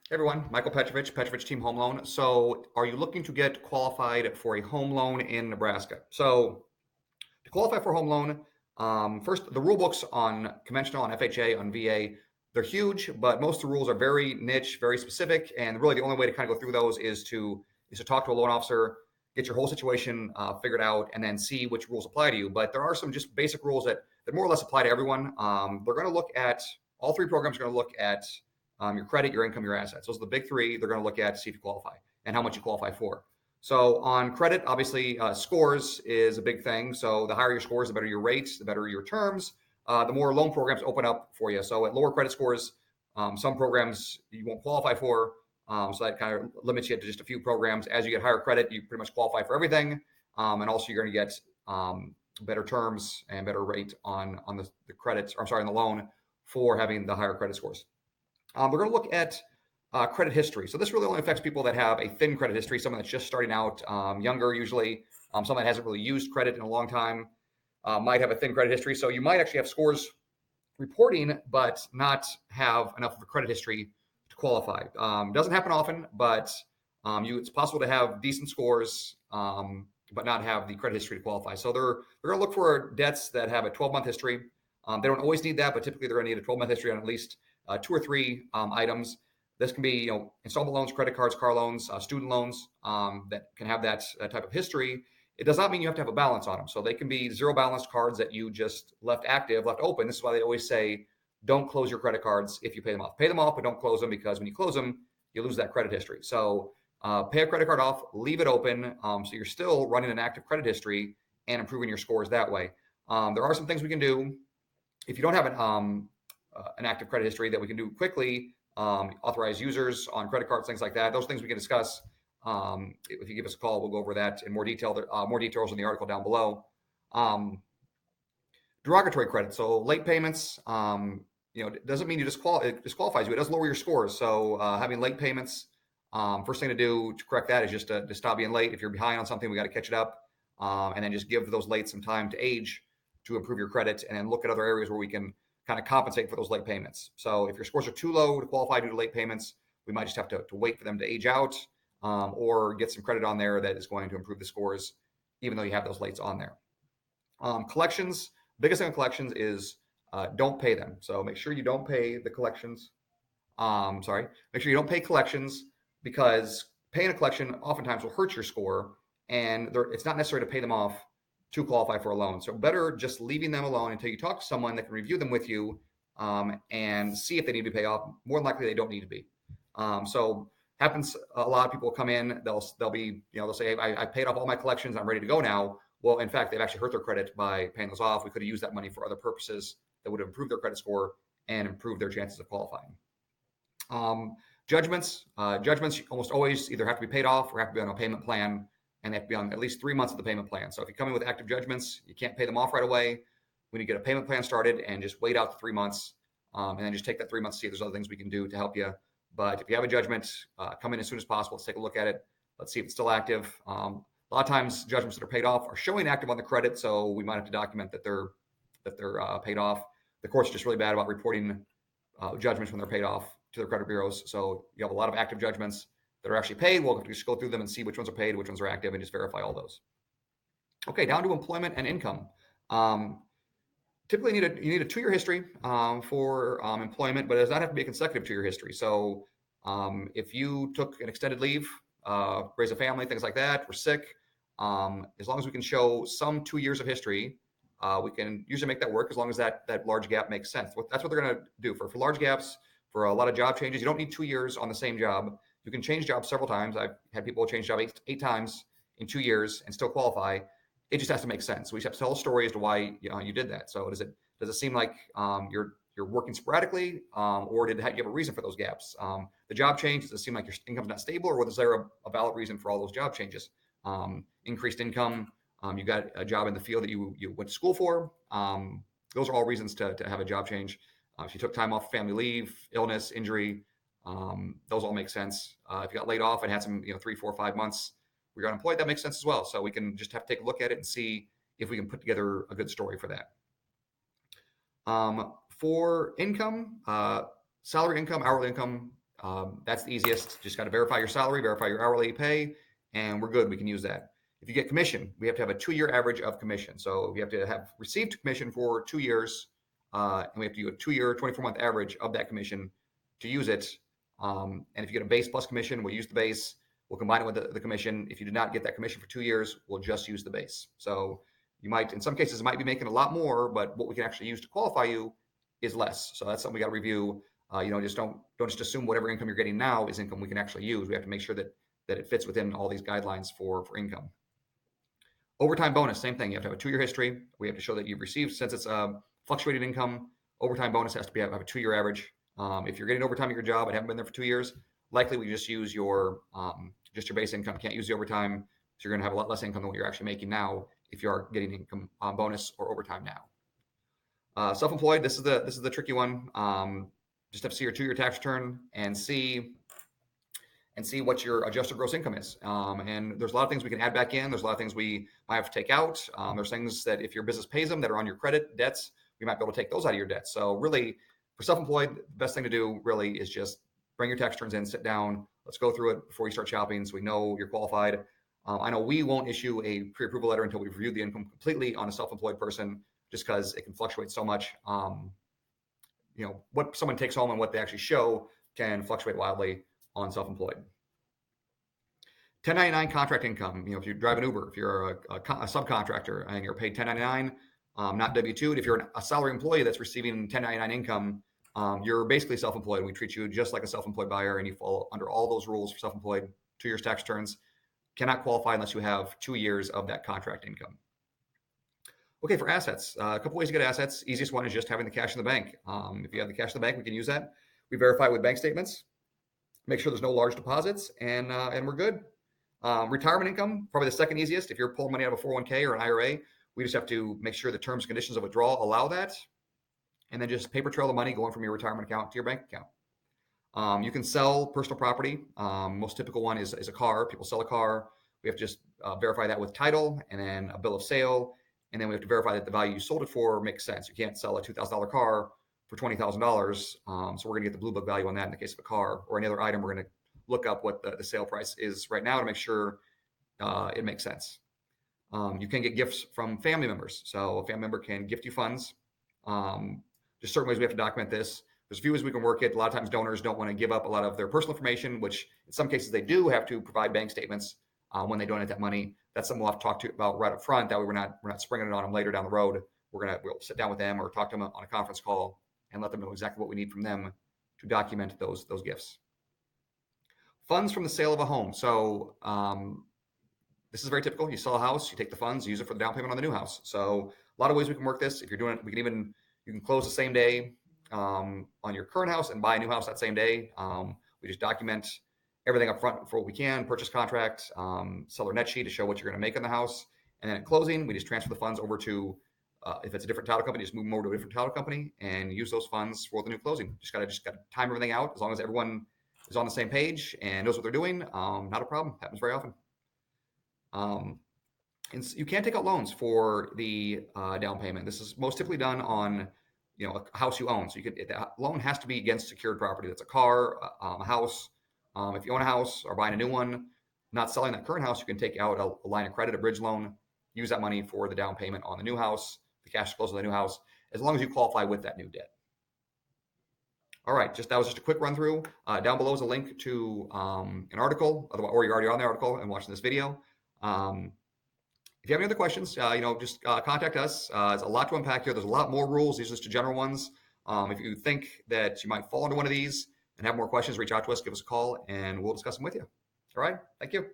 Hey everyone, Michael Petrovich, Petrovich Team Home Loan. So, are you looking to get qualified for a home loan in Nebraska? So, to qualify for a home loan, first, the rule books on conventional, on FHA, on VA, they're huge, but most of the rules are very niche, very specific, and really the only way to kind of go through those is to talk to a loan officer, get your whole situation figured out, and then see which rules apply to you. But there are some just basic rules that more or less apply to everyone. They're going to look at all three programs are going to look at your credit, your income, your assets. Those are the big three. They're going to look at to see if you qualify and how much you qualify for. So on credit, obviously, scores is a big thing. So the higher your scores, the better your rates, the better your terms, the more loan programs open up for you. So at lower credit scores, some programs you won't qualify for. So that kind of limits you to just a few programs. As you get higher credit, you pretty much qualify for everything. And also you're going to get better terms and better rate on the credits, or I'm sorry, on the loan for having the higher credit scores. We're going to look at credit history. So this really only affects people that have a thin credit history, someone that's just starting out, younger usually, someone that hasn't really used credit in a long time, might have a thin credit history. So you might actually have scores reporting, but not have enough of a credit history to qualify. Doesn't happen often, but it's possible to have decent scores, but not have the credit history to qualify. So they're going to look for debts that have a 12-month history. They don't always need that, but typically they're going to need a 12-month history on at least two or three items. This can be, installment loans, credit cards, car loans, student loans that can have that type of history. It does not mean you have to have a balance on them. So they can be zero balance cards that you just left active, left open. This is why they always say, don't close your credit cards if you pay them off. Pay them off, but don't close them, because when you close them, you lose that credit history. So pay a credit card off, leave it open, so you're still running an active credit history and improving your scores that way. There are some things we can do if you don't have an active credit history that we can do quickly. Authorize users on credit cards, things like that. Those things we can discuss. If you give us a call, we'll go over that in more detail. More details in the article down below. Derogatory credit. So late payments, it doesn't mean it disqualifies you. It does lower your scores. So having late payments, first thing to do to correct that is just to stop being late. If you're behind on something, we got to catch it up, and then just give those late some time to age to improve your credit, and then look at other areas where we can kind of compensate for those late payments. So if your scores are too low to qualify due to late payments, we might just have to wait for them to age out, or get some credit on there that is going to improve the scores, even though you have those lates on there. Collections, biggest thing on collections is don't pay them. So make sure you don't pay the collections. Make sure you don't pay collections, because paying a collection oftentimes will hurt your score, and it's not necessary to pay them off to qualify for a loan. So better just leaving them alone until you talk to someone that can review them with you, and see if they need to be paid off. More than likely, they don't need to be. So happens a lot of people come in, they'll be, they'll say, hey, I paid off all my collections, I'm ready to go now. Well, in fact, they've actually hurt their credit by paying those off. We could have used that money for other purposes that would have improved their credit score and improved their chances of qualifying. Judgments almost always either have to be paid off or have to be on a payment plan, and they have to be on at least 3 months of the payment plan. So if you come in with active judgments, you can't pay them off right away. We need to get a payment plan started and just wait out the 3 months, and then just take that 3 months to see if there's other things we can do to help you. But if you have a judgment, come in as soon as possible. Let's take a look at it. Let's see if it's still active. A lot of times, judgments that are paid off are showing active on the credit, so we might have to document that they're paid off. The court's just really bad about reporting judgments when they're paid off to their credit bureaus. So you have a lot of active judgments that are actually paid. We'll just go through them and see which ones are paid, which ones are active, and just verify all those. Okay, down to employment and income. Typically, you need a 2-year history for employment, but it does not have to be a consecutive 2-year history. So if you took an extended leave, raise a family, things like that, we're sick, as long as we can show some 2 years of history, we can usually make that work, as long as that large gap makes sense. That's what they're going to do for large gaps. For a lot of job changes, you don't need 2 years on the same job. You can change jobs several times. I've had people change job eight times in 2 years and still qualify. It just has to make sense. So we just have to tell a story as to why you did that. So does it seem like you're working sporadically, or did you have a reason for those gaps? The job change, does it seem like your income's not stable, or was there a valid reason for all those job changes? Increased income, you got a job in the field that you went to school for. Those are all reasons to have a job change. If you took time off, family leave, illness, injury, those all make sense. If you got laid off and had some 3, 4, 5 months where you're unemployed, that makes sense as well. So we can just have to take a look at it and see if we can put together a good story for that. For income, salary income, hourly income, That's the easiest. Just got to verify your salary, verify your hourly pay, and we're good. We can use that. If you get commission, we have to have a 2-year average of commission. So we have to have received commission for 2 years, and we have to do a 2-year, 24-month average of that commission to use it. And if you get a base plus commission, we'll use the base. We'll combine it with the commission. If you did not get that commission for 2 years, we'll just use the base. So you might, in some cases, might be making a lot more, but what we can actually use to qualify you is less. So that's something we got to review. Just don't just assume whatever income you're getting now is income we can actually use. We have to make sure that it fits within all these guidelines for income. Overtime bonus, same thing. You have to have a 2-year history. We have to show that you've received, since it's fluctuating income, overtime bonus has to have a 2-year average. If you're getting overtime at your job and haven't been there for 2 years, likely we just use your base income. Can't use the overtime, so you're going to have a lot less income than what you're actually making now if you are getting income bonus or overtime now. Self-employed, this is the tricky one. Just have to see your 2-year tax return and see what your adjusted gross income is. And there's a lot of things we can add back in. There's a lot of things we might have to take out. There's things that if your business pays them that are on your credit debts, we might be able to take those out of your debts. So really, for self-employed, the best thing to do really is just bring your tax returns in, sit down, let's go through it before you start shopping so we know you're qualified. I know we won't issue a pre-approval letter until we've reviewed the income completely on a self-employed person, just because it can fluctuate so much. What someone takes home and what they actually show can fluctuate wildly on self-employed. 1099 contract income. If you drive an Uber, if you're a subcontractor and you're paid 1099, not W-2, if you're a salary employee that's receiving 1099 income, you're basically self-employed. We treat you just like a self-employed buyer, and you fall under all those rules for self-employed. 2 years tax returns. Cannot qualify unless you have 2 years of that contract income. Okay, for assets, a couple ways to get assets. Easiest one is just having the cash in the bank. If you have the cash in the bank, we can use that. We verify with bank statements, make sure there's no large deposits, and we're good. Retirement income, probably the second easiest. If you're pulling money out of a 401k or an IRA, we just have to make sure the terms and conditions of withdrawal allow that, and then just paper trail the money going from your retirement account to your bank account. You can sell personal property. Most typical one is a car. People sell a car. We have to just verify that with title and then a bill of sale. And then we have to verify that the value you sold it for makes sense. You can't sell a $2,000 car for $20,000. So we're going to get the blue book value on that in the case of a car or any other item. We're going to look up what the sale price is right now to make sure it makes sense. You can get gifts from family members. So a family member can gift you funds. There's certain ways we have to document this. There's a few ways we can work it. A lot of times donors don't want to give up a lot of their personal information, which in some cases they do have to provide bank statements when they donate that money. That's something we'll have to talk to about right up front. That way we're not springing it on them later down the road. We'll sit down with them or talk to them on a conference call and let them know exactly what we need from them to document those gifts. Funds from the sale of a home. So this is very typical. You sell a house, you take the funds, you use it for the down payment on the new house. So a lot of ways we can work this. If you're doing it, you can close the same day on your current house and buy a new house that same day. We just document everything up front for what we can, purchase contract, seller net sheet to show what you're going to make in the house. And then at closing, we just transfer the funds over to, if it's a different title company, just move them over to a different title company and use those funds for the new closing. Just got to time everything out. As long as everyone is on the same page and knows what they're doing, not a problem. Happens very often. And you can't take out loans for the down payment. This is most typically done on a house you own. So the loan has to be against secured property. That's a car, a house. If you own a house or buying a new one, not selling that current house, you can take out a line of credit, a bridge loan, use that money for the down payment on the new house, the cash flows of the new house, as long as you qualify with that new debt. All right, that was just a quick run through. Down below is a link to an article, or you're already on the article and watching this video. If you have any other questions, just contact us. There's a lot to unpack here. There's a lot more rules. These are just general ones. If you think that you might fall into one of these and have more questions, reach out to us, give us a call, and we'll discuss them with you. All right, thank you.